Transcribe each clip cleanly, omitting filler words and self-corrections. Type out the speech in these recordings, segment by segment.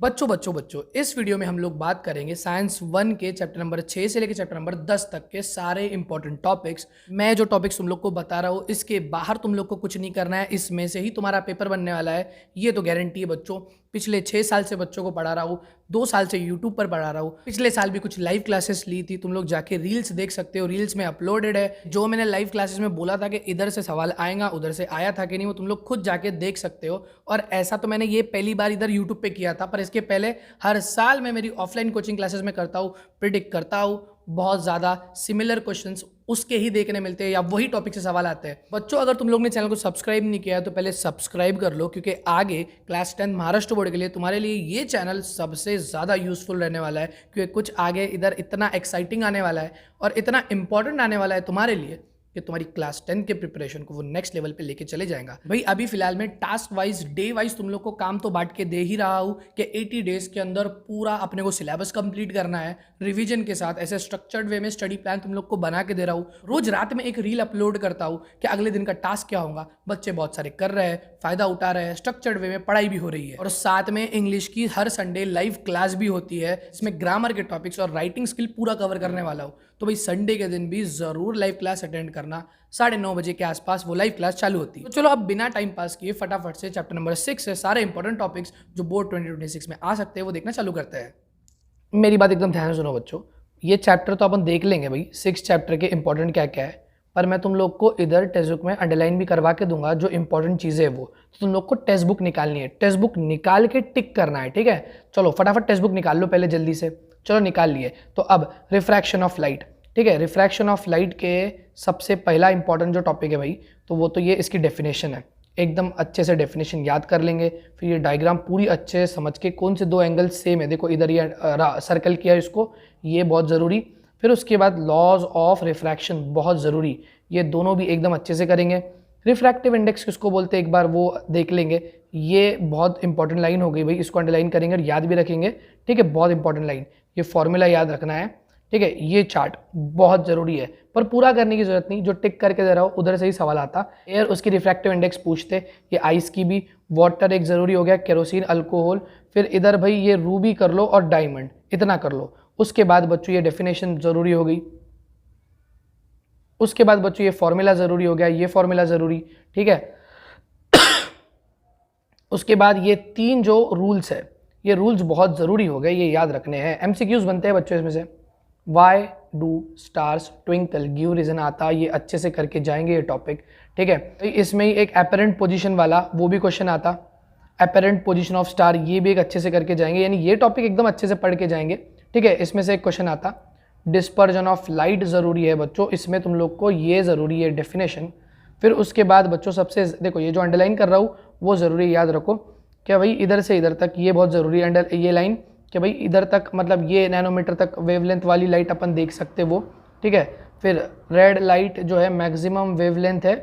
बच्चों बच्चों बच्चों इस वीडियो में हम लोग बात करेंगे साइंस 1 के चैप्टर नंबर 6 से लेकर चैप्टर नंबर 10 तक के सारे इंपॉर्टेंट टॉपिक्स। मैं जो टॉपिक्स तुम लोग को बता रहा हूँ इसके बाहर तुम लोग को कुछ नहीं करना है, इसमें से ही तुम्हारा पेपर बनने वाला है, ये तो गारंटी है बच्चों। पिछले 6 साल से बच्चों को पढ़ा रहा हूँ, 2 साल से यूट्यूब पर पढ़ा रहा हूँ, पिछले साल भी कुछ लाइव क्लासेस ली थी, तुम लोग जाके रील्स देख सकते हो, रील्स में अपलोडेड है। जो मैंने लाइव क्लासेस में बोला था कि इधर से सवाल आएगा उधर से आया था कि नहीं, वो तुम लोग खुद जाके देख सकते हो। और ऐसा तो मैंने ये पहली बार इधर यूट्यूब पे किया था, पर इसके पहले हर साल मैं मेरी ऑफलाइन कोचिंग क्लासेस में करता हूँ, प्रिडिक्ट करता हूँ। बहुत ज़्यादा सिमिलर क्वेश्चंस उसके ही देखने मिलते हैं या वही टॉपिक से सवाल आते हैं। बच्चों अगर तुम लोग ने चैनल को सब्सक्राइब नहीं किया है तो पहले सब्सक्राइब कर लो, क्योंकि आगे क्लास 10 महाराष्ट्र बोर्ड के लिए तुम्हारे लिए ये चैनल सबसे ज़्यादा यूजफुल रहने वाला है, क्योंकि कुछ आगे इधर इतना एक्साइटिंग आने वाला है और इतना इंपॉर्टेंट आने वाला है तुम्हारे लिए कि तुम्हारी क्लास 10 के प्रिपरेशन को वो नेक्स्ट लेवल पे लेके चले जाएगा। भाई अभी फिलहाल में टास्क वाइज डे वाइज तुम लोग को काम तो बांट के दे ही रहा हूँ कि 80 डेज के अंदर पूरा अपने को सिलेबस कंप्लीट करना है रिवीजन के साथ। ऐसे स्ट्रक्चर्ड वे में स्टडी प्लान तुम लोग को बना के दे रहा हूँ। रोज रात में एक रील अपलोड करता हूँ कि अगले दिन का टास्क क्या होगा। बच्चे बहुत सारे कर रहे हैं, फायदा उठा रहे हैं, स्ट्रक्चर्ड वे में पढ़ाई भी हो रही है। और साथ में इंग्लिश की हर संडे लाइव क्लास भी होती है, इसमें ग्रामर के टॉपिक्स और राइटिंग स्किल पूरा कवर करने वाला हूँ। तो भाई संडे के दिन भी जरूर लाइव क्लास अटेंड करना, 9:30 बजे के आसपास वो लाइव क्लास चालू होती है। तो चलो अब बिना टाइम पास किए फटाफट से चैप्टर नंबर 6 से सारे इंपॉर्टेंट टॉपिक्स जो बोर्ड 2026 में आ सकते हैं वो देखना चालू करते हैं। मेरी बात एकदम ध्यान से सुनो बच्चों, ये चैप्टर तो अपन देख लेंगे भाई, 6 चैप्टर के इंपॉर्टेंट क्या क्या है, पर मैं तुम लोग को इधर टेक्स्ट बुक में अंडरलाइन भी करवा के दूंगा जो इंपॉर्टेंट चीज़ें है वो। तो तुम लोग को टेक्स्ट बुक निकालनी है, टेक्स्ट बुक निकाल के टिक करना है, ठीक है। चलो फटाफट टेक्स्ट बुक निकाल लो पहले जल्दी से। चलो निकाल लिए। तो अब रिफ्रैक्शन ऑफ लाइट, ठीक है। रिफ्रैक्शन ऑफ लाइट के सबसे पहला इंपॉर्टेंट जो टॉपिक है भाई, तो वो तो ये इसकी डेफिनेशन है। एकदम अच्छे से डेफिनेशन याद कर लेंगे, फिर ये डायग्राम पूरी अच्छे से समझ के कौन से दो एंगल सेम है, देखो इधर ये सर्कल किया इसको, ये बहुत ज़रूरी। फिर उसके बाद लॉज ऑफ रिफ्रैक्शन बहुत ज़रूरी, ये दोनों भी एकदम अच्छे से करेंगे। रिफ्रैक्टिव इंडेक्स किसको बोलते हैं एक बार वो देख लेंगे, ये बहुत इंपॉर्टेंट लाइन हो गई भाई, इसको अंडरलाइन करेंगे और याद भी रखेंगे, ठीक है। बहुत इंपॉर्टेंट लाइन, ये फॉर्मूला याद रखना है, ठीक है। ये चार्ट बहुत ज़रूरी है पर पूरा करने की ज़रूरत नहीं, जो टिक करके दे रहा हो उधर से ही सवाल आता। एयर उसकी रिफ्रैक्टिव इंडेक्स पूछते, ये आइस की भी, वाटर एक ज़रूरी हो गया, केरोसिन, अल्कोहल, फिर इधर भाई ये रूबी कर लो और डायमंड, इतना कर लो। उसके बाद बच्चों ये डेफिनेशन ज़रूरी हो गई, उसके बाद बच्चों ये फॉर्मूला ज़रूरी हो गया, ये फॉर्मूला ज़रूरी, ठीक है। उसके बाद ये 3 जो रूल्स है, ये रूल्स बहुत ज़रूरी हो गए, ये याद रखने हैं। एमसीक्यूज बनते हैं बच्चों इसमें से। Why do stars twinkle, give reason आता, ये अच्छे से करके जाएंगे ये टॉपिक, ठीक है। इसमें ही एक एपरेंट पोजीशन वाला वो भी क्वेश्चन आता, एपरेंट पोजीशन ऑफ स्टार, ये भी एक अच्छे से करके जाएंगे, यानी ये टॉपिक एकदम अच्छे से पढ़ के जाएंगे, ठीक है। इसमें से एक क्वेश्चन आता, डिस्पर्जन ऑफ लाइट ज़रूरी है बच्चों, इसमें तुम लोग को ये ज़रूरी है डेफिनेशन। फिर उसके बाद बच्चों सबसे देखो ये जो अंडरलाइन कर रहा हूँ वो ज़रूरी याद रखो क्या भाई, इधर से इधर तक ये बहुत ज़रूरी है अंडर ये लाइन, कि भाई इधर तक मतलब ये नैनोमीटर तक वेवलेंथ वाली लाइट अपन देख सकते वो, ठीक है। फिर रेड लाइट जो है मैक्सिमम वेवलेंथ है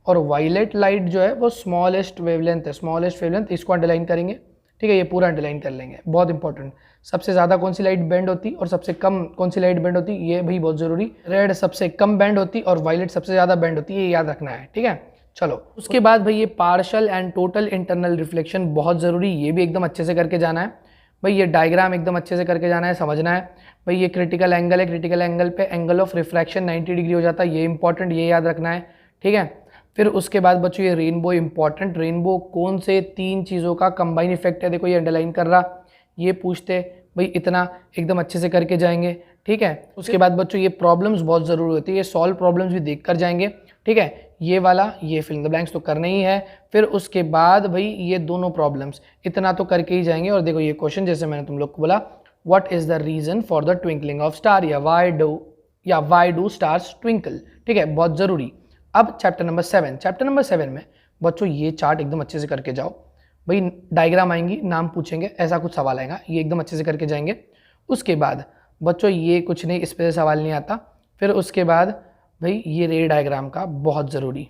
और वायलेट लाइट जो है वो स्मॉलेस्ट वेवलेंथ है, स्मॉलेस्ट वेवलेंथ, इसको अंडरलाइन करेंगे, ठीक है। ये पूरा अंडरलाइन कर लेंगे, बहुत इंपॉर्टेंट। सबसे ज़्यादा कौन सी लाइट बेंड होती और सबसे कम कौन सी लाइट बेंड होती, ये भी बहुत ज़रूरी। रेड सबसे कम बेंड होती और वायलेट सबसे ज़्यादा बेंड होती है, ये याद रखना है, ठीक है। चलो उसके बाद भाई ये partial and total internal reflection बहुत ज़रूरी, ये भी एकदम अच्छे से करके जाना है भाई। ये डायग्राम एकदम अच्छे से करके जाना है, समझना है भाई। ये क्रिटिकल एंगल है, क्रिटिकल एंगल पे एंगल ऑफ रिफ्रैक्शन 90 डिग्री हो जाता है, ये इंपॉर्टेंट, ये याद रखना है, ठीक है। फिर उसके बाद बच्चों ये रेनबो इंपॉर्टेंट, रेनबो कौन से 3 चीज़ों का कंबाइन इफेक्ट है, देखो ये अंडरलाइन कर रहा, ये पूछते भाई, इतना एकदम अच्छे से करके जाएंगे, ठीक है। उसके बाद बच्चों ये प्रॉब्लम्स बहुत ज़रूरी होती है, ये सॉल्व प्रॉब्लम्स भी देख कर जाएंगे, ठीक है। ये वाला ये फिल इन द ब्लैंक्स तो करना ही है। फिर उसके बाद भाई ये दोनों प्रॉब्लम्स इतना तो करके ही जाएंगे। और देखो ये क्वेश्चन जैसे मैंने तुम लोग को बोला, what is the reason for the twinkling of star, या वाई डू स्टार्स ट्विंकल, ठीक है, बहुत ज़रूरी। अब चैप्टर नंबर 7, चैप्टर नंबर 7 में बच्चों ये चार्ट एकदम अच्छे से करके जाओ भाई। डायग्राम आएंगी, नाम पूछेंगे, ऐसा कुछ सवाल आएगा, ये एकदम अच्छे से करके जाएंगे। उसके बाद बच्चों ये कुछ नहीं, इस पर सवाल नहीं आता। फिर उसके बाद भाई ये रे डायग्राम का बहुत ज़रूरी,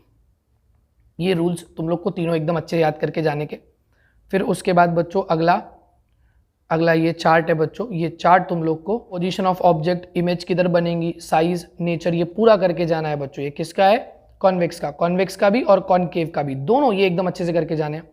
ये रूल्स तुम लोग को तीनों एकदम अच्छे याद करके जाने के। फिर उसके बाद बच्चों अगला ये चार्ट है बच्चों, ये चार्ट तुम लोग को पोजीशन ऑफ ऑब्जेक्ट, इमेज किधर बनेंगी, साइज, नेचर, ये पूरा करके जाना है बच्चों। ये किसका है, कॉन्वेक्स का भी और कॉनकेव का भी, दोनों ये एकदम अच्छे से करके जाने हैं।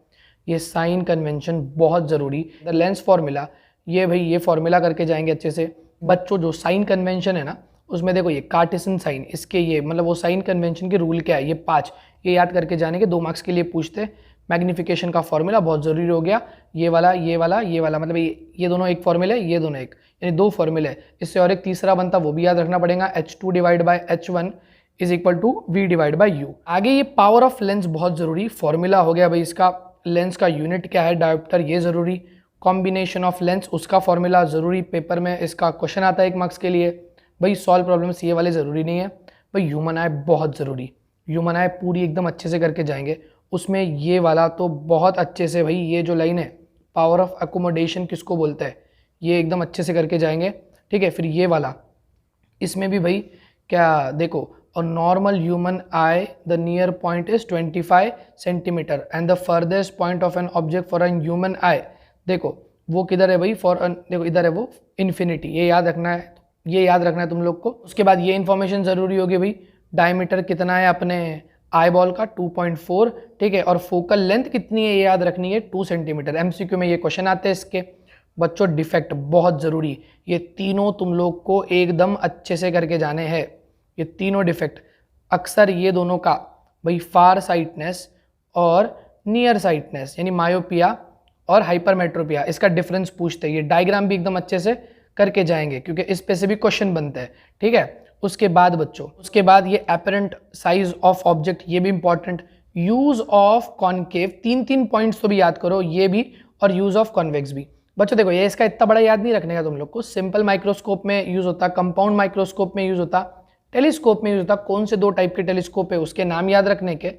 ये साइन कन्वेंशन बहुत ज़रूरी। द लेंस फॉर्मूला, ये भाई ये फॉर्मूला करके जाएंगे अच्छे से बच्चों। जो साइन कन्वेंशन है ना, उसमें देखो ये कार्टेशियन साइन, इसके ये मतलब वो साइन कन्वेंशन के रूल क्या है, ये 5 ये याद करके जाने के 2 मार्क्स के लिए पूछते। मैग्निफिकेशन का फॉर्मूला बहुत ज़रूरी हो गया, ये वाला ये वाला ये वाला, मतलब ये दोनों एक फॉर्मूले, ये दोनों एक, यानी 2 फॉर्मूले। इससे और एक तीसरा बनता, वो भी याद रखना पड़ेगा, H2 divide by H1 is equal to V divide by U। आगे ये पावर ऑफ लेंस बहुत ज़रूरी, फॉर्मूला हो गया भाई इसका, लेंस का यूनिट क्या है डायोप्टर, ये ज़रूरी। कॉम्बिनेशन ऑफ लेंस, उसका फॉर्मूला ज़रूरी, पेपर में इसका क्वेश्चन आता है 1 मार्क्स के लिए। भाई सॉल्व प्रॉब्लम्स ये वाले ज़रूरी नहीं है। भाई ह्यूमन आई बहुत ज़रूरी, ह्यूमन आई पूरी एकदम अच्छे से करके जाएंगे। उसमें ये वाला तो बहुत अच्छे से, भाई ये जो लाइन है पावर ऑफ अकोमोडेशन किसको बोलता है, ये एकदम अच्छे से करके जाएंगे, ठीक है। फिर ये वाला, इसमें भी भाई क्या देखो, और normal human I the near point is 25 centimetre and the farthest point of an object for an human आई, देखो वो किधर है भाई, देखो इधर है वो इन्फिनिटी, ये याद रखना है, ये याद रखना है तुम लोग को। उसके बाद ये इन्फॉर्मेशन ज़रूरी होगी भाई, डायमीटर कितना है अपने आई बॉल का 2.4, ठीक है, और फोकल लेंथ कितनी है ये याद रखनी है 2 सेंटीमीटर। एमसीक्यू में ये क्वेश्चन आते हैं इसके। बच्चों डिफेक्ट बहुत ज़रूरी, ये तीनों तुम लोग को एकदम अच्छे से करके जाने हैं, ये तीनों डिफेक्ट। अक्सर ये दोनों का भाई फार साइटनेस और नियर साइटनेस यानी मायोपिया और हाइपरमेट्रोपिया, इसका डिफरेंस पूछते हैं। ये डायग्राम भी एकदम अच्छे से करके जाएंगे क्योंकि इस पे से भी क्वेश्चन बनते हैं, ठीक है। उसके बाद बच्चों, उसके बाद ये एपरेंट साइज ऑफ ऑब्जेक्ट, ये भी important. Use of concave, 3 points तो भी याद करो ये भी, और यूज ऑफ कॉन्वेक्स भी। बच्चों देखो ये इसका इतना बड़ा याद नहीं रखने का तुम लोग को, सिंपल माइक्रोस्कोप में यूज होता, कंपाउंड माइक्रोस्कोप में यूज होता, टेलीस्कोप में यूज होता। कौन से 2 टाइप के टेलीस्कोप है उसके नाम याद रखने के।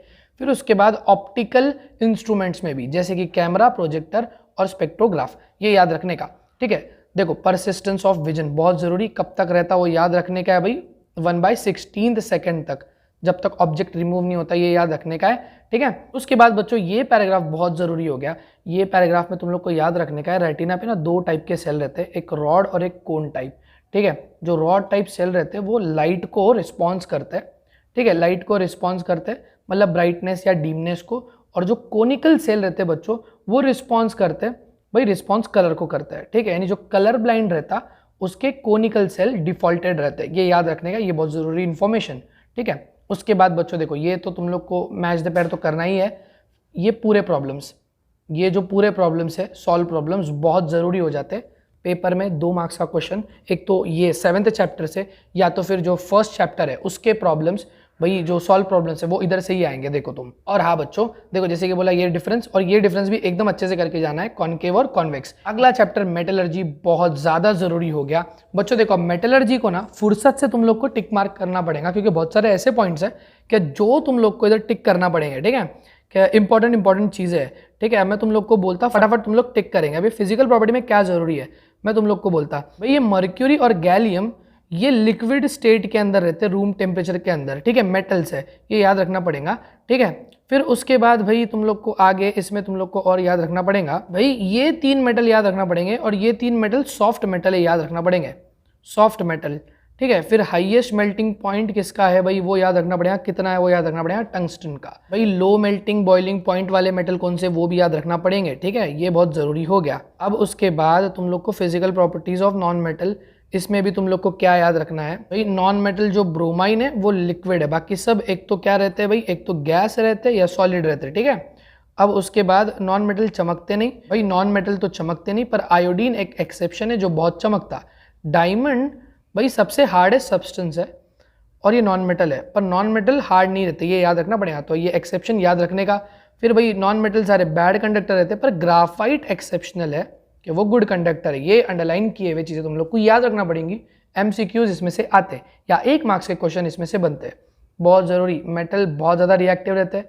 फिर उसके बाद ऑप्टिकल इंस्ट्रूमेंट्स में भी, जैसे कि कैमरा, प्रोजेक्टर और स्पेक्ट्रोग्राफ, ये याद रखने का, ठीक है। देखो परसिस्टेंस ऑफ विजन बहुत जरूरी, कब तक रहता वो याद रखने का है भाई, 1/16 सेकेंड तक, जब तक ऑब्जेक्ट रिमूव नहीं होता, ये याद रखने का है, ठीक है। उसके बाद बच्चों ये पैराग्राफ बहुत जरूरी हो गया, ये पैराग्राफ में तुम लोग को याद रखने का है, रेटिना पे ना 2 टाइप के सेल रहते हैं, एक रॉड और एक कोन टाइप, ठीक है। जो रॉड टाइप सेल रहते हैं वो लाइट को रिस्पॉन्स करते हैं, ठीक है, लाइट को रिस्पॉन्स करते हैं मतलब ब्राइटनेस या डीमनेस को। और जो कोनिकल सेल रहते हैं बच्चों, वो रिस्पॉन्स करते हैं भाई, रिस्पॉन्स कलर को करता है, ठीक है। यानी जो कलर ब्लाइंड रहता उसके कोनिकल सेल डिफॉल्टेड रहते हैं, ये याद रखने का, ये बहुत ज़रूरी इन्फॉर्मेशन, ठीक है। उसके बाद बच्चों देखो ये तो तुम लोग को मैच द पेयर तो करना ही है, ये पूरे प्रॉब्लम्स, ये जो पूरे प्रॉब्लम्स है, सॉल्व प्रॉब्लम्स बहुत ज़रूरी हो जाते हैं पेपर में। 2 मार्क्स का क्वेश्चन, एक तो ये 7th चैप्टर से, या तो फिर जो 1st चैप्टर है उसके प्रॉब्लम्स, भाई जो सॉल्व प्रॉब्लम्स है वो इधर से ही आएंगे, देखो तुम। और हाँ बच्चों देखो, जैसे कि बोला ये डिफरेंस, और ये डिफरेंस भी एकदम अच्छे से करके जाना है, कॉनकेव और कॉन्वेक्स। अगला चैप्टर मेटलर्जी बहुत ज़्यादा ज़रूरी हो गया बच्चों। देखो मेटलर्जी को ना फुर्सत से तुम लोग को टिक मार्क करना पड़ेगा, क्योंकि बहुत सारे ऐसे पॉइंट्स हैं कि जो तुम लोग को इधर टिक करना पड़ेंगे, ठीक है, क्या इंपॉर्टेंट चीज़ें है, ठीक है। मैं तुम लोग को बोलता फटाफट तुम लोग टिक करेंगे। अभी फिजिकल प्रॉपर्टी में क्या जरूरी है मैं तुम लोग को बोलता, भाई ये मर्क्यूरी और गैलियम ये लिक्विड स्टेट के अंदर रहते हैं, रूम टेम्परेचर के अंदर, ठीक है, मेटल्स है, ये याद रखना पड़ेगा, ठीक है। फिर उसके बाद भाई तुम लोग को आगे इसमें तुम लोग को और याद रखना पड़ेगा, भाई ये 3 मेटल याद रखना पड़ेंगे, और ये 3 मेटल सॉफ्ट मेटल है, याद रखना पड़ेंगे, सॉफ्ट मेटल, ठीक है। फिर हाईएस्ट मेल्टिंग पॉइंट किसका है भाई, वो याद रखना पड़ेगा, कितना है वो याद रखना पड़ेगा, टंगस्टन का। भाई लो मेल्टिंग बॉइलिंग पॉइंट वाले मेटल कौन से, वो भी याद रखना पड़ेंगे, ठीक है, ये बहुत ज़रूरी हो गया। अब उसके बाद तुम लोग को physical properties of non metal, इसमें भी तुम लोग को क्या याद रखना है भाई, नॉन मेटल जो ब्रोमाइन है वो लिक्विड है, बाकी सब एक तो क्या रहते हैं भाई, एक तो गैस रहते हैं या सॉलिड रहते हैं, ठीक है। अब उसके बाद नॉन मेटल चमकते नहीं भाई, नॉन मेटल तो चमकते नहीं, पर आयोडीन एक एक्सेप्शन है जो बहुत चमकता। डायमंड भाई सबसे हार्डेस्ट सब्सटेंस है और ये नॉन मेटल है, पर नॉन मेटल हार्ड नहीं रहते, ये याद रखना पड़ेगा, तो ये एक्सेप्शन याद रखने का। फिर भाई नॉन मेटल सारे बैड कंडक्टर रहते हैं, पर ग्राफाइट एक्सेप्शनल है कि वो गुड कंडक्टर है, ये अंडरलाइन किए हुए चीज़ें तुम लोग को याद रखना पड़ेंगी। एमसीक्यूज इसमें से आते हैं या 1 मार्क्स के क्वेश्चन इसमें से बनते हैं, बहुत ज़रूरी। मेटल बहुत ज़्यादा रिएक्टिव रहते हैं,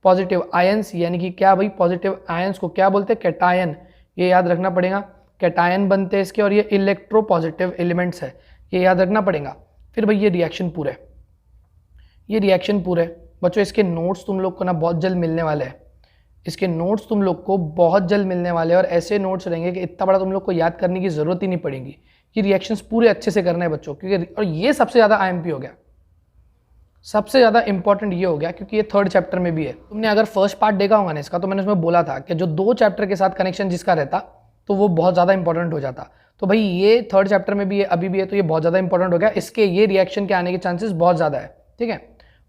पॉजिटिव आयंस यानी कि क्या भाई, पॉजिटिव आयंस को क्या बोलते हैं, कैटायन, ये याद रखना पड़ेगा, कैटायन बनते हैं इसके, और ये इलेक्ट्रो पॉजिटिव एलिमेंट्स है, ये याद रखना पड़ेगा। फिर भाई ये रिएक्शन पूरे, ये रिएक्शन पूरे बच्चों, इसके नोट्स तुम लोग को ना बहुत जल्द मिलने वाले हैं, इसके नोट्स तुम लोग को बहुत जल्द मिलने वाले हैं, और ऐसे नोट्स रहेंगे कि इतना बड़ा तुम लोग को याद करने की ज़रूरत ही नहीं पड़ेगी। ये रिएक्शंस पूरे अच्छे से करना है बच्चों, क्योंकि और ये सबसे ज़्यादा आईएमपी हो गया, सबसे ज़्यादा इंपॉर्टेंट ये हो गया क्योंकि ये थर्ड चैप्टर में भी है। तुमने अगर फर्स्ट पार्ट देखा होगा ना इसका, तो मैंने उसमें बोला था कि जो 2 चैप्टर के साथ कनेक्शन जिसका रहता तो वो बहुत ज़्यादा इंपॉर्टेंट हो जाता। तो भाई ये थर्ड चैप्टर में भी है, अभी भी है, तो ये बहुत ज़्यादा इंपॉर्टेंट हो गया। इसके ये रिएक्शन के आने के चांसेस बहुत ज़्यादा है, ठीक है।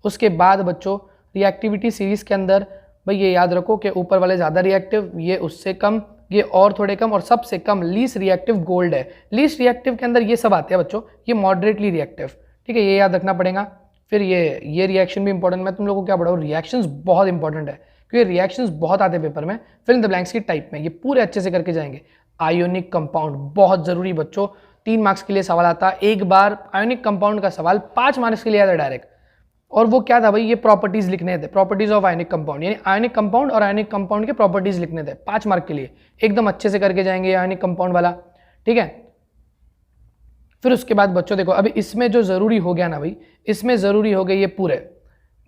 उसके बाद बच्चों रिएक्टिविटी सीरीज़ के अंदर भाई ये याद रखो कि ऊपर वाले ज़्यादा रिएक्टिव, ये उससे कम, ये और थोड़े कम, और सबसे कम लीस्ट रिएक्टिव गोल्ड है। लीस्ट रिएक्टिव के अंदर ये सब आते हैं बच्चों, ये मॉडरेटली रिएक्टिव, ठीक है, ये याद रखना पड़ेगा। फिर ये रिएक्शन भी इंपॉर्टेंट, मैं तुम लोगों को क्या पढ़ाऊँ, रिएक्शंस बहुत इंपॉर्टेंट है क्योंकि रिएक्शंस बहुत आते हैं पेपर में। फिर इन द ब्लैंक्स की टाइप में ये पूरे अच्छे से करके जाएंगे। आयोनिक कंपाउंड बहुत जरूरी बच्चों, 3 मार्क्स के लिए सवाल आता है। एक बार आयोनिक कंपाउंड का सवाल 5 मार्क्स के लिए आता है डायरेक्ट, और वो क्या था भाई, ये प्रॉपर्टीज लिखने थे, प्रॉपर्टीज ऑफ आयोनिक कंपाउंड, यानी आयोनिक कंपाउंड और आयोनिक कंपाउंड के प्रॉपर्टीज लिखने थे 5 मार्क के लिए। एकदम अच्छे से करके जाएंगे आयोनिक कंपाउंड वाला, ठीक है। फिर उसके बाद बच्चों देखो, अभी इसमें जो जरूरी हो गया ना भाई, इसमें जरूरी हो गए ये पूरे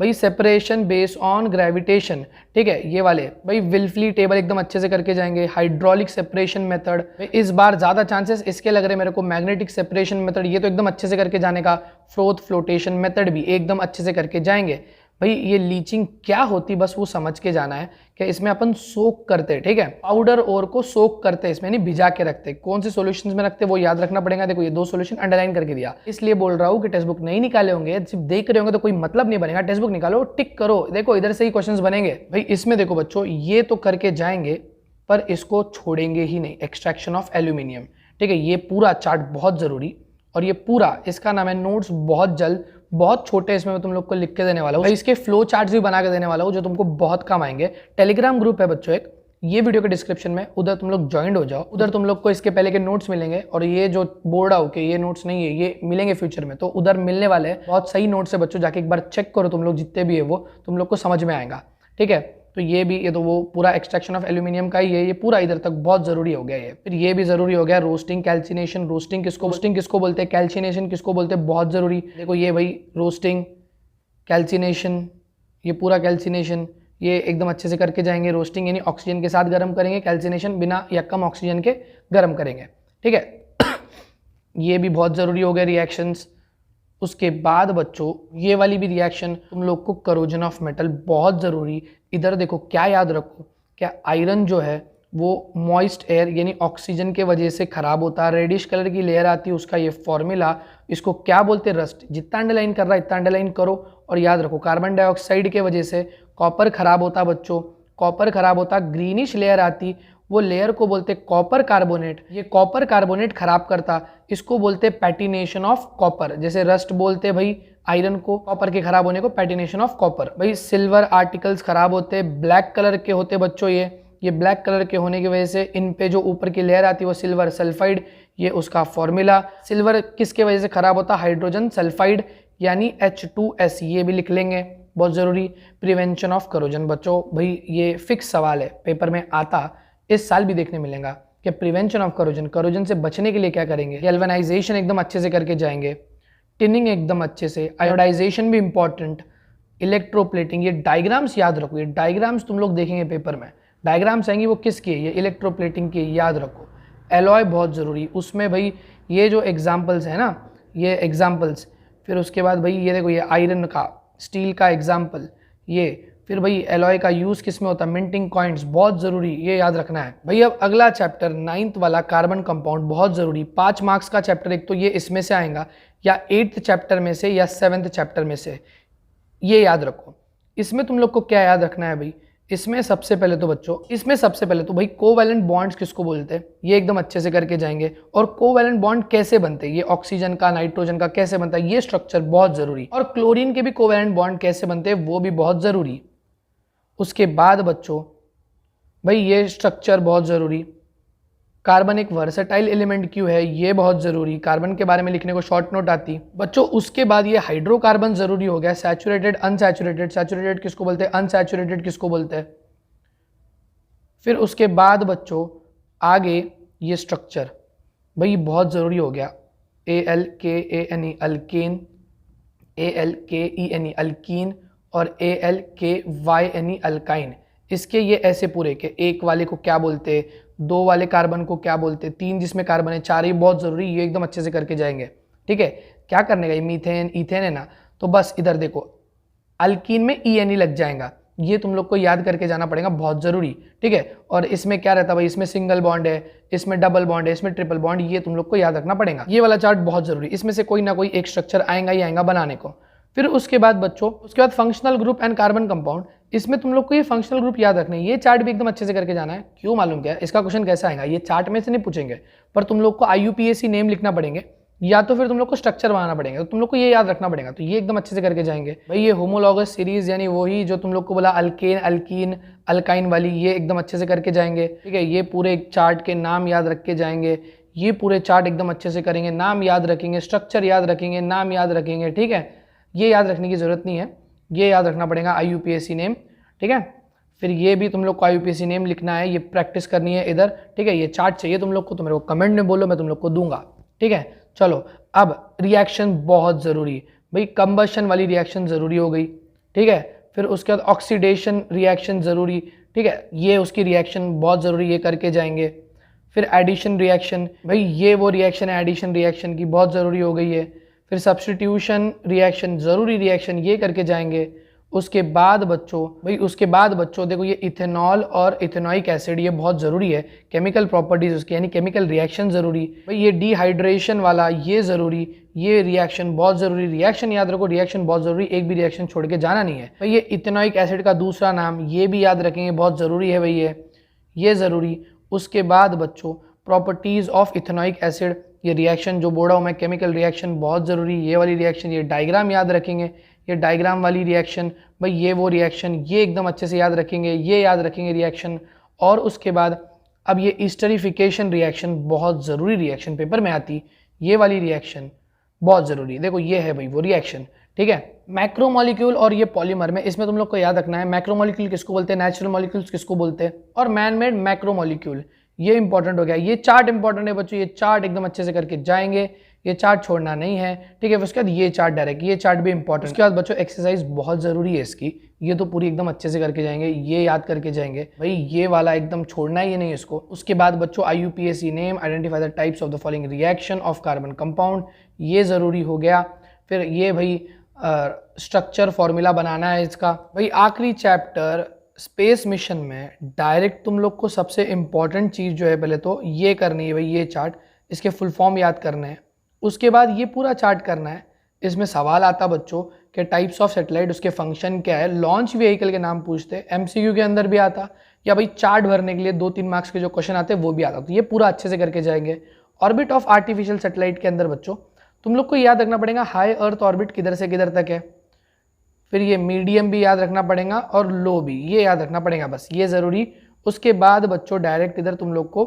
भाई सेपरेशन बेस्ड ऑन ग्रेविटेशन, ठीक है, ये वाले भाई विल्फली टेबल एकदम अच्छे से करके जाएंगे। हाइड्रोलिक सेपरेशन मेथड, इस बार ज्यादा चांसेस इसके लग रहे मेरे को। मैग्नेटिक सेपरेशन मेथड, ये तो एकदम अच्छे से करके जाने का। फ्रोथ फ्लोटेशन मेथड भी एकदम अच्छे से करके जाएंगे। भाई ये लीचिंग क्या होती, बस वो समझ के जाना है कि इसमें अपन सोक करते, ठीक है, पाउडर ओर को सोक करते, इसमें नहीं भिजा के रखते। कौन से सॉल्यूशंस में रखते वो याद रखना पड़ेगा। देखो ये 2 सॉल्यूशन अंडरलाइन करके दिया, इसलिए बोल रहा हूँ कि टेक्स्ट बुक नहीं निकाले होंगे, सिर्फ देख रहे होंगे तो कोई मतलब नहीं बनेगा। टेक्स्ट बुक निकालो, टिक करो, देखो इधर से ही क्वेश्चंस बनेंगे। भाई इसमें देखो बच्चों, ये तो करके जाएंगे पर इसको छोड़ेंगे ही नहीं, एक्सट्रैक्शन ऑफ एल्यूमिनियम, ठीक है। ये पूरा चार्ट बहुत जरूरी, और ये पूरा इसका नाम है नोट्स, बहुत जल्द, बहुत छोटे इसमें मैं तुम लोग को लिख के देने वाला हूँ। इसके फ्लो चार्ट्स भी बना के देने वाला हूँ जो तुमको बहुत काम आएंगे। टेलीग्राम ग्रुप है बच्चों एक, ये वीडियो के डिस्क्रिप्शन में, उधर तुम लोग ज्वाइन हो जाओ। उधर तुम लोग को इसके पहले के नोट्स मिलेंगे, और ये जो बोर्ड आओ कि ये नोट्स नहीं है, ये मिलेंगे फ्यूचर में, तो उधर मिलने वाले हैं। बहुत सही नोट्स है बच्चों, जाके एक बार चेक करो तुम लोग, जितने भी है वो तुम लोग को समझ में आएगा, ठीक है। तो ये भी, ये तो वो पूरा एक्सट्रैक्शन ऑफ एल्यूमिनियम का ही है, ये पूरा इधर तक बहुत जरूरी हो गया ये। फिर ये भी जरूरी हो गया रोस्टिंग कैल्सिनेशन। रोस्टिंग किसको बोलते हैं, कैल्सिनेशन किसको बोलते हैं, बहुत जरूरी। देखो ये भाई रोस्टिंग कैल्सिनेशन, ये पूरा कैल्सिनेशन, ये एकदम अच्छे से करके जाएंगे। रोस्टिंग यानी ऑक्सीजन के साथ गर्म करेंगे, कैल्सिनेशन बिना या कम ऑक्सीजन के गर्म करेंगे, ठीक है। ये भी बहुत जरूरी हो गए रिएक्शंस। उसके बाद बच्चों ये वाली भी रिएक्शन तुम लोग को, करोजन ऑफ मेटल बहुत ज़रूरी। इधर देखो क्या याद रखो, क्या आयरन जो है वो मॉइस्ट एयर यानी ऑक्सीजन के वजह से खराब होता है। रेडिश कलर की लेयर आती है, उसका ये फॉर्मूला, इसको क्या बोलते हैं, रस्ट। जितना अंडरलाइन कर रहा है इतना अंडरलाइन करो, और याद रखो कार्बन डाइऑक्साइड के वजह से कॉपर खराब होता बच्चों, कॉपर खराब होता, ग्रीनिश लेयर आती, वो लेयर को बोलते कॉपर कार्बोनेट। ये कॉपर कार्बोनेट खराब करता, इसको बोलते पैटिनेशन ऑफ कॉपर। जैसे रस्ट बोलते भाई आयरन को, कॉपर के खराब होने को पैटिनेशन ऑफ कॉपर। भाई सिल्वर आर्टिकल्स खराब होते, ब्लैक कलर के होते बच्चों, ये ब्लैक कलर के होने की वजह से इन पे जो ऊपर की लेयर आती है वो सिल्वर सल्फाइड, ये उसका फॉर्मूला। सिल्वर किसके वजह से खराब होता, हाइड्रोजन सल्फाइड यानी H2S, ये भी लिख लेंगे, बहुत जरूरी। प्रिवेंशन ऑफ करोजन बच्चों, भाई ये फिक्स सवाल है, पेपर में आता, इस साल भी देखने मिलेगा कि प्रिवेंशन ऑफ करोजन, करोजन से बचने के लिए क्या करेंगे। गैल्वेनाइजेशन एकदम अच्छे से करके जाएंगे, टिनिंग एकदम अच्छे से, आयोडाइजेशन भी इंपॉर्टेंट, इलेक्ट्रोप्लेटिंग। ये डायग्राम्स याद रखो, ये डायग्राम्स तुम लोग देखेंगे पेपर में, डायग्राम्स आएंगी वो किसकी है, ये इलेक्ट्रोप्लेटिंग की, याद रखो। एलॉय बहुत ज़रूरी, उसमें भाई ये जो एग्जाम्पल्स है ना, ये एग्जाम्पल्स। फिर उसके बाद भाई ये देखो, ये आयरन का, स्टील का एग्जाम्पल ये। फिर भाई एलॉय का यूज़ किस में होता है, मिंटिंग कॉइन्स, बहुत ज़रूरी, ये याद रखना है भाई। अब अगला चैप्टर 9th वाला कार्बन कंपाउंड, बहुत ज़रूरी, 5 मार्क्स का चैप्टर। एक तो ये इसमें से आएगा, या 8th चैप्टर में से, या 7th चैप्टर में से, ये याद रखो। इसमें तुम लोग को क्या याद रखना है भाई, इसमें सबसे पहले तो बच्चों, इसमें सबसे पहले तो भाई कोवैलेंट बॉन्ड्स किसको बोलते हैं, ये एकदम अच्छे से करके जाएंगे। और कोवैलेंट बॉन्ड कैसे बनते हैं, ये ऑक्सीजन का नाइट्रोजन का कैसे बनता है, ये स्ट्रक्चर बहुत जरूरी। और क्लोरीन के भी कोवैलेंट बॉन्ड कैसे बनते हैं वो भी बहुत जरूरी। उसके बाद बच्चों भाई ये स्ट्रक्चर बहुत ज़रूरी। कार्बन एक वर्सेटाइल एलिमेंट क्यों है, ये बहुत ज़रूरी, कार्बन के बारे में लिखने को शॉर्ट नोट आती बच्चों। उसके बाद ये हाइड्रोकार्बन ज़रूरी हो गया, सैचुरेटेड अनसैचुरेटेड, सैचुरेटेड किसको बोलते हैं, अनसैचुरेटेड किसको बोलते हैं। फिर उसके बाद बच्चों आगे ये स्ट्रक्चर भाई बहुत ज़रूरी हो गया, ALKANE अल्केन, ALKENE अल्कीन, और ALKYNE अल्काइन। इसके ये ऐसे पूरे के, एक वाले को क्या बोलते, 2 वाले कार्बन को क्या बोलते, 3 जिसमें कार्बन है, 4 ही बहुत ज़रूरी, ये एकदम अच्छे से करके जाएंगे, ठीक है। क्या करने का, ये मीथेन ईथेन है ना, तो बस इधर देखो अल्कीन में ENE लग जाएगा, ये तुम लोग को याद करके जाना पड़ेगा, बहुत जरूरी, ठीक है। और इसमें क्या रहता है भाई, इसमें सिंगल बॉन्ड है, इसमें डबल बॉन्ड है, इसमें ट्रिपल बॉन्ड, ये तुम लोग को याद रखना पड़ेगा। ये वाला चार्ट बहुत जरूरी, इसमें से कोई ना कोई एक स्ट्रक्चर आएगा ही आएगा बनाने को। फिर उसके बाद बच्चों, उसके बाद functional group and carbon compound, इसमें तुम लोग को ये फंक्शनल ग्रुप याद रखना है। ये चार्ट भी एकदम अच्छे से करके जाना है। क्यों मालूम क्या है, इसका क्वेश्चन कैसा आएगा, ये चार्ट में से नहीं पूछेंगे, पर तुम लोग को IUPAC नेम लिखना पड़ेंगे, या तो फिर तुम लोग को स्ट्रक्चर बनाना पड़ेगा, तो तुम लोग को ये याद रखना पड़ेगा। तो ये एकदम अच्छे से करके जाएंगे भाई। ये होमोलॉगस सीरीज यानी वही जो तुम लोग को बोला अल्केन, अल्कीन, अल्काइन वाली, ये एकदम अच्छे से करके जाएंगे, ठीक है। ये पूरे चार्ट के नाम याद रख के जाएंगे, ये पूरे चार्ट एकदम अच्छे से करेंगे, नाम याद रखेंगे, स्ट्रक्चर याद रखेंगे, नाम याद रखेंगे, ठीक है। ये याद रखने की जरूरत नहीं है, ये याद रखना पड़ेगा IUPAC नेम, ठीक है। फिर ये भी तुम लोग को IUPAC नेम लिखना है, ये प्रैक्टिस करनी है इधर, ठीक है। ये चार्ट चाहिए तुम लोग को तो मेरे को कमेंट में बोलो, मैं तुम लोग को दूंगा, ठीक है। चलो अब रिएक्शन बहुत ज़रूरी भाई, कंबशन वाली रिएक्शन ज़रूरी हो गई, ठीक है। फिर उसके बाद ऑक्सीडेशन रिएक्शन ज़रूरी, ठीक है, ये उसकी रिएक्शन बहुत ज़रूरी, ये करके जाएंगे। फिर एडिशन रिएक्शन, भाई ये वो रिएक्शन है एडिशन रिएक्शन की, बहुत ज़रूरी हो गई है। फिर सब्स्टिट्यूशन रिएक्शन, ज़रूरी रिएक्शन, ये करके जाएंगे। उसके बाद बच्चों देखो, ये इथेनॉल और इथेनॉइक एसिड, ये बहुत ज़रूरी है, केमिकल प्रॉपर्टीज उसकी यानी केमिकल रिएक्शन ज़रूरी। भाई ये डिहाइड्रेशन वाला, ये ज़रूरी, ये रिएक्शन बहुत ज़रूरी, रिएक्शन याद रखो, रिएक्शन बहुत ज़रूरी, एक भी रिएक्शन छोड़ के जाना नहीं है। भाई ये इथेनॉइक एसिड का दूसरा नाम, ये भी याद रखेंगे, बहुत ज़रूरी है भाई ये ज़रूरी। उसके बाद बच्चों प्रॉपर्टीज़ ऑफ इथेनॉइक एसिड, ये रिएक्शन जो बोला हूँ मैं, केमिकल रिएक्शन बहुत ज़रूरी, ये वाली रिएक्शन, ये डायग्राम याद रखेंगे, ये डायग्राम वाली रिएक्शन, भाई ये वो रिएक्शन, ये एकदम अच्छे से याद रखेंगे, ये याद रखेंगे रिएक्शन। और उसके बाद अब ये एस्टरिफिकेशन रिएक्शन, बहुत ज़रूरी रिएक्शन, पेपर में आती, ये वाली रिएक्शन बहुत ज़रूरी, देखो ये है भाई वो रिएक्शन, ठीक है। मैक्रोमोलिक्यूल और ये पॉलीमर में, इसमें तुम लोग को याद रखना है मैक्रोमोलिक्यूल किसको बोलते हैं, नेचुरल मॉलिक्यूल्स किसको बोलते हैं, और मैन मेड मैक्रोमोलिक्यूल, ये इंपॉर्टेंट हो गया। ये चार्ट इंपॉर्टेंट है बच्चों, ये चार्ट एकदम अच्छे से करके जाएंगे, ये चार्ट छोड़ना नहीं है, ठीक है। उसके बाद ये चार्ट डायरेक्ट, ये चार्ट भी इंपॉर्टेंट। उसके बाद बच्चों एक्सरसाइज बहुत ज़रूरी है इसकी, ये तो पूरी एकदम अच्छे से करके जाएंगे, ये याद करके जाएंगे भाई, ये वाला एकदम छोड़ना ही नहीं इसको। उसके बाद बच्चों IUPAC name, identify the types of the following reaction of carbon compound, ये ज़रूरी हो गया। फिर ये भाई स्ट्रक्चर फॉर्मूला बनाना है इसका। भाई आखिरी चैप्टर स्पेस मिशन में डायरेक्ट तुम लोग को सबसे इम्पॉर्टेंट चीज़ जो है पहले तो ये करनी है भाई, ये चार्ट, इसके फुल फॉर्म याद करना है। उसके बाद ये पूरा चार्ट करना है। इसमें सवाल आता बच्चों कि टाइप्स ऑफ सैटेलाइट, उसके फंक्शन क्या है, लॉन्च व्हीकल के नाम पूछते, MCQ के अंदर भी आता, या भाई चार्ट भरने के लिए 2-3 मार्क्स के जो क्वेश्चन आते हैं वो भी आता, तो ये पूरा अच्छे से करके जाएंगे। ऑर्बिट ऑफ आर्टिफिशियल सैटेलाइट के अंदर बच्चों तुम लोग को याद रखना पड़ेगा हाई अर्थ ऑर्बिट किधर से किधर तक है, फिर ये मीडियम भी याद रखना पड़ेगा और लो भी, ये याद रखना पड़ेगा, बस ये ज़रूरी। उसके बाद बच्चों डायरेक्ट इधर तुम लोग को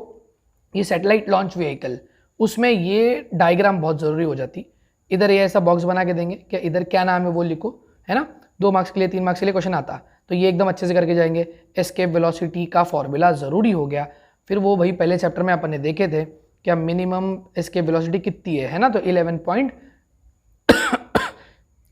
ये सैटेलाइट लॉन्च व्हीकल, उसमें ये डायग्राम बहुत ज़रूरी हो जाती। इधर ये ऐसा बॉक्स बना के देंगे कि इधर क्या नाम है वो लिखो, है ना, 2 मार्क्स के लिए 3 मार्क्स के लिए क्वेश्चन आता, तो ये एकदम अच्छे से करके जाएंगे। एस्केप वेलोसिटी का फॉर्मूला ज़रूरी हो गया। फिर वो भाई पहले चैप्टर में अपन ने देखे थे क्या मिनिमम एस्केप वेलोसिटी कितनी है ना, तो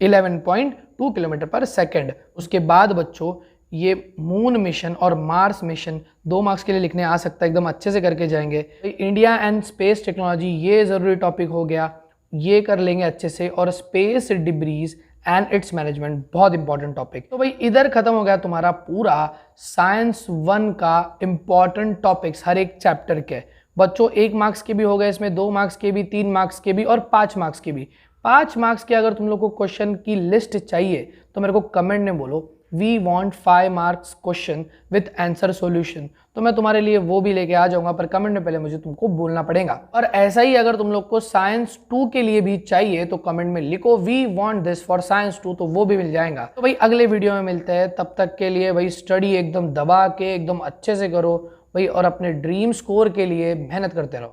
11.2 किलोमीटर पर सेकेंड। उसके बाद बच्चों ये मून मिशन और मार्स मिशन 2 मार्क्स के लिए लिखने आ सकता है, एकदम अच्छे से करके जाएंगे। इंडिया एंड स्पेस टेक्नोलॉजी, ये ज़रूरी टॉपिक हो गया, ये कर लेंगे अच्छे से। और space debris and it's management, बहुत इंपॉर्टेंट टॉपिक। तो भाई इधर खत्म हो गया तुम्हारा पूरा साइंस 1 का इंपॉर्टेंट टॉपिक्स हर एक चैप्टर के। बच्चों 1 मार्क्स के भी हो गए इसमें, 2 मार्क्स के भी, 3 मार्क्स के भी और 5 मार्क्स के भी। 5 मार्क्स के अगर तुम लोग को क्वेश्चन की लिस्ट चाहिए तो मेरे को कमेंट में बोलो, we want 5 marks question with answer solution, तो मैं तुम्हारे लिए वो भी लेके आ जाऊंगा, पर कमेंट में पहले मुझे तुमको बोलना पड़ेगा। और ऐसा ही अगर तुम लोग को साइंस 2 के लिए भी चाहिए तो कमेंट में लिखो we want this for science 2, तो वो भी मिल जाएगा। तो भाई अगले वीडियो में मिलते हैं, तब तक के लिए भाई स्टडी एकदम दबा के एकदम अच्छे से करो भाई, और अपने ड्रीम स्कोर के लिए मेहनत करते रहो।